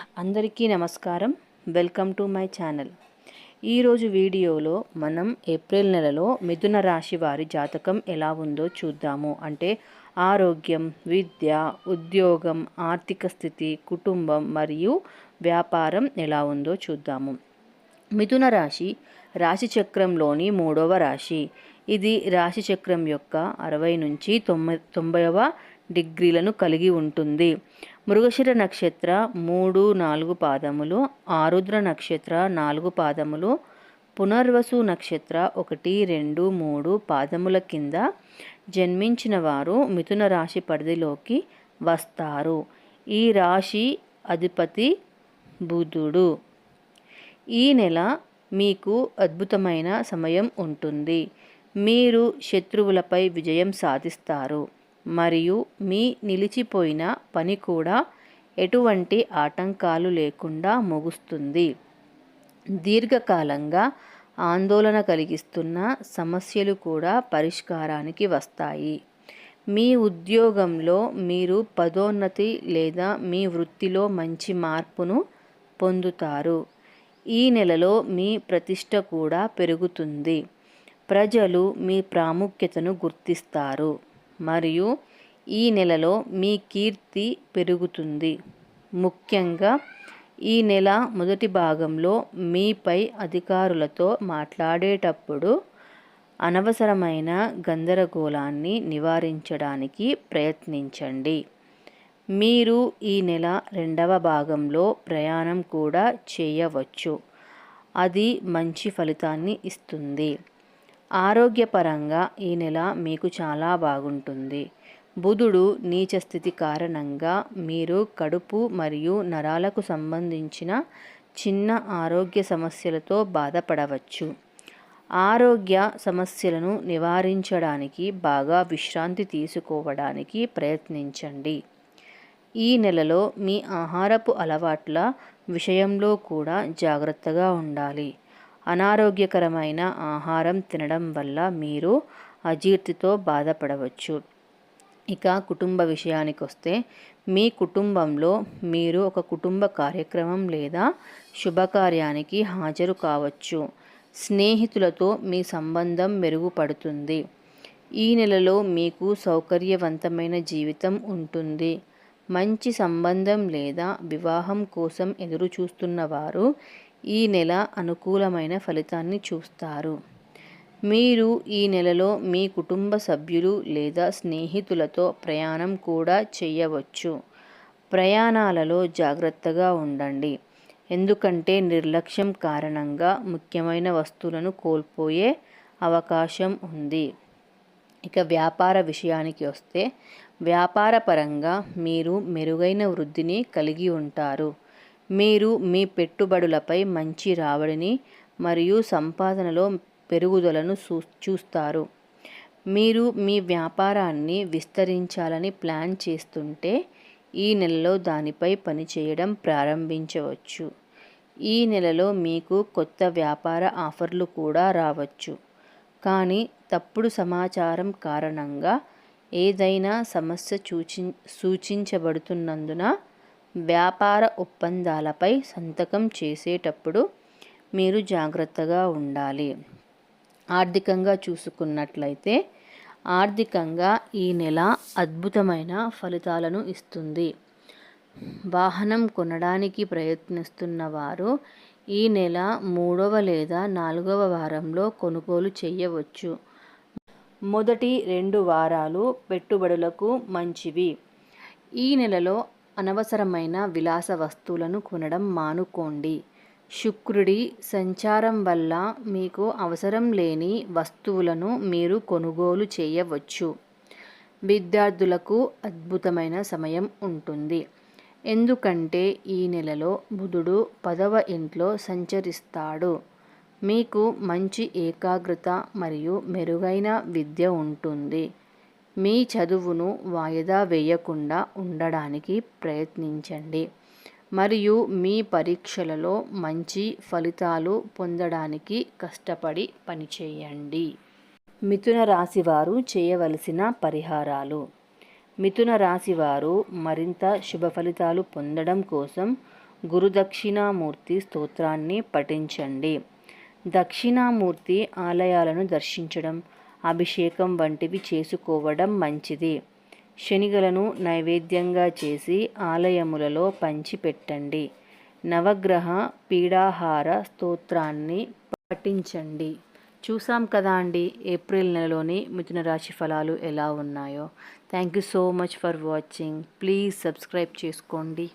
అందరికీ నమస్కారం. Welcome to my channel. ఈరోజు వీడియోలో మనం ఏప్రిల్ నెలలో మిథున రాశి వారి జాతకం ఎలా ఉందో చూద్దాము. అంటే ఆరోగ్యం, విద్య, ఉద్యోగం, ఆర్థిక స్థితి, కుటుంబం మరియు వ్యాపారం ఎలా ఉందో చూద్దాము. మిథున రాశి రాశి చక్రంలోని 3వ రాశి. ఇది రాశి చక్రం యొక్క 60 నుంచి 90వ డిగ్రీలను కలిగి ఉంటుంది. మృగశిర నక్షత్ర 3, 4 పాదములు, ఆరుద్ర నక్షత్ర 4 పాదములు, పునర్వసు నక్షత్ర 1, 2, 3 పాదముల కింద జన్మించిన వారు మిథున రాశి పరిధిలోకి వస్తారు. ఈ రాశి అధిపతి బుధుడు. ఈ నెల మీకు అద్భుతమైన సమయం ఉంటుంది. మీరు శత్రువులపై విజయం సాధిస్తారు మరియు మీ నిలిచిపోయిన పని కూడా ఎటువంటి ఆటంకాలు లేకుండా ముగుస్తుంది. దీర్ఘకాలంగా ఆందోళన కలిగిస్తున్న సమస్యలు కూడా పరిష్కారానికి వస్తాయి. మీ ఉద్యోగంలో మీరు పదోన్నతి లేదా మీ వృత్తిలో మంచి మార్పును పొందుతారు. ఈ నెలలో మీ ప్రతిష్ట కూడా పెరుగుతుంది. ప్రజలు మీ ప్రాముఖ్యతను గుర్తిస్తారు మరియు ఈ నెలలో మీ కీర్తి పెరుగుతుంది. ముఖ్యంగా ఈ నెల మొదటి భాగంలో మీపై అధికారులతో మాట్లాడేటప్పుడు అనవసరమైన గందరగోళాన్ని నివారించడానికి ప్రయత్నించండి. మీరు ఈ నెల 2వ భాగంలో ప్రయాణం కూడా చేయవచ్చు. అది మంచి ఫలితాన్ని ఇస్తుంది. ఆరోగ్యపరంగా ఈ నెల మీకు చాలా బాగుంటుంది. బుధుడు నీచ స్థితి కారణంగా మీరు కడుపు మరియు నరాలకు సంబంధించిన చిన్న ఆరోగ్య సమస్యలతో బాధపడవచ్చు. ఆరోగ్య సమస్యలను నివారించడానికి బాగా విశ్రాంతి తీసుకోవడానికి ప్రయత్నించండి. ఈ నెలలో మీ ఆహారపు అలవాట్ల విషయంలో కూడా జాగ్రత్తగా ఉండాలి. అనారోగ్యకరమైన ఆహారం తినడం వల్ల మీరు అజీర్తితో బాధపడవచ్చు. ఇక కుటుంబ విషయానికి వస్తే, మీ కుటుంబంలో మీరు ఒక కుటుంబ కార్యక్రమం లేదా శుభకార్యానికి హాజరు కావచ్చు. స్నేహితులతో మీ సంబంధం మెరుగుపడుతుంది. ఈ నెలలో మీకు సౌకర్యవంతమైన జీవితం ఉంటుంది. మంచి సంబంధం లేదా వివాహం కోసం ఎదురు చూస్తున్న వారు ఈ నెల అనుకూలమైన ఫలితాన్ని చూస్తారు. మీరు ఈ నెలలో మీ కుటుంబ సభ్యులు లేదా స్నేహితులతో ప్రయాణం కూడా చేయవచ్చు. ప్రయాణాలలో జాగ్రత్తగా ఉండండి, ఎందుకంటే నిర్లక్ష్యం కారణంగా ముఖ్యమైన వస్తువులను కోల్పోయే అవకాశం ఉంది. ఇక వ్యాపార విషయానికి వస్తే, వ్యాపారపరంగా మీరు మెరుగైన వృద్ధిని కలిగి ఉంటారు. మీరు మీ పెట్టుబడులపై మంచి రాబడిని మరియు సంపాదనలో పెరుగుదలను చూస్తారు. మీరు మీ వ్యాపారాన్ని విస్తరించాలని ప్లాన్ చేస్తుంటే ఈ నెలలో దానిపై పనిచేయడం ప్రారంభించవచ్చు. ఈ నెలలో మీకు కొత్త వ్యాపార ఆఫర్లు కూడా రావచ్చు. కానీ తప్పుడు సమాచారం కారణంగా ఏదైనా సమస్య సూచించబడుతున్నందున వ్యాపార ఒప్పందాలపై సంతకం చేసేటప్పుడు మీరు జాగ్రత్తగా ఉండాలి. ఆర్థికంగా చూసుకున్నట్లయితే, ఆర్థికంగా ఈ నెల అద్భుతమైన ఫలితాలను ఇస్తుంది. వాహనం కొనడానికి ప్రయత్నిస్తున్న వారు ఈ నెల 3వ లేదా 4వ వారంలో కొనుగోలు చేయవచ్చు. మొదటి 2 వారాలు పెట్టుబడులకు మంచివి. ఈ నెలలో అనవసరమైన విలాస వస్తువులను కొనడం మానుకోండి. శుక్రుడి సంచారం వల్ల మీకు అవసరం లేని వస్తువులను మీరు కొనుగోలు చేయవచ్చు. విద్యార్థులకు అద్భుతమైన సమయం ఉంటుంది, ఎందుకంటే ఈ నెలలో బుధుడు 10వ ఇంట్లో సంచరిస్తాడు. మీకు మంచి ఏకాగ్రత మరియు మెరుగైన విద్య ఉంటుంది. మీ చదువును వాయిదా వేయకుండా ఉండడానికి ప్రయత్నించండి మరియు మీ పరీక్షలలో మంచి ఫలితాలు పొందడానికి కష్టపడి పనిచేయండి. మిథున రాశి వారు చేయవలసిన పరిహారాలు. మిథున రాశి వారు మరింత శుభ ఫలితాలు పొందడం కోసం గురుదక్షిణామూర్తి స్తోత్రాన్ని పఠించండి. దక్షిణామూర్తి ఆలయాలను దర్శించడం, అభిషేకం వంటివి చేసుకోవడం మంచిది. శనిగలను నైవేద్యంగా చేసి ఆలయములలో పంచిపెట్టండి. నవగ్రహ పీడాహార స్తోత్రాన్ని పఠించండి. చూసాం కదా అండి ఏప్రిల్ నెలలోని మిథున రాశి ఫలాలు ఎలా ఉన్నాయో. Thank you so much for watching. Please subscribe చేసుకోండి.